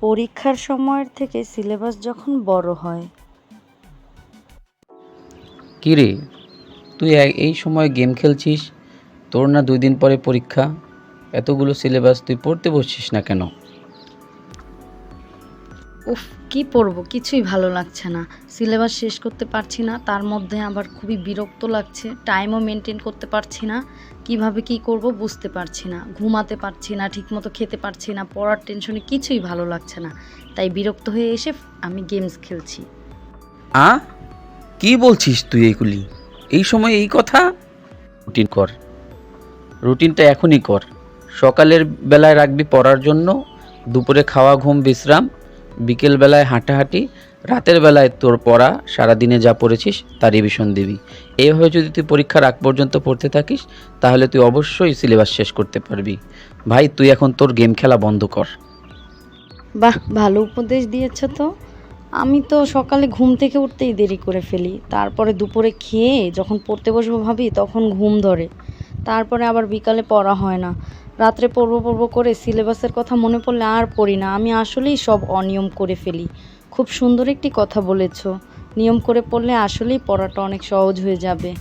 পরীক্ষার সময়ের থেকে সিলেবাস যখন বড় হয়। কী রে, তুই এই সময় গেম খেলছিস? তোর না 2 দিন পরে পরীক্ষা, এতগুলো সিলেবাস তুই পড়তে বসছিস না কেন? উফ, কি পড়বো, কিছুই ভালো লাগছে না। সিলেবাস শেষ করতে পারছি না, তার মধ্যে আবার খুবই বিরক্ত লাগছে। টাইমও মেনটেন করতে পারছি না, কিভাবে কি করব বুঝতে পারছি না। ঘুমাতে পারছি না, ঠিকমতো খেতে পারছি না, পড়ার টেনশনে কিছুই ভালো লাগছে না। তাই বিরক্ত হয়ে এসে আমি গেমস খেলছি। আ কি বলছিস তুই এইগুলি? এই সময় এই কথা? রুটিন কর, রুটিনটা এখনই কর। সকালের বেলায় রাখবি পড়ার জন্য, দুপুরে খাওয়া ঘুম বিশ্রাম, বিকেল বেলায় হাঁটাহাঁটি, রাতের বেলায় তোর পড়া, সারাদিনে যা পড়েছিস তার রিভিশন দিবি। এইভাবে যদি তুই পরীক্ষার আগ পর্যন্ত পড়তে থাকিস তাহলে তুই অবশ্যই সিলেবাস শেষ করতে পারবি। ভাই, তুই এখন তোর গেম খেলা বন্ধ কর। বাহ, ভালো উপদেশ দিয়েছ তো। আমি তো সকালে ঘুম থেকে উঠতেই দেরি করে ফেলি, তারপরে দুপুরে খেয়ে যখন পড়তে বসবো ভাবি তখন ঘুম ধরে, তারপরে আবার বিকালে পড়া হয় না। রাত্রে পড়বো করে সিলেবাসের কথা মনে পড়লে আর পড়ি না। আমি আসলেই সব অনিয়ম করে ফেলি। খুব সুন্দর একটি কথা বলেছ, নিয়ম করে পড়লে আসলেই পড়াটা অনেক সহজ হয়ে যাবে।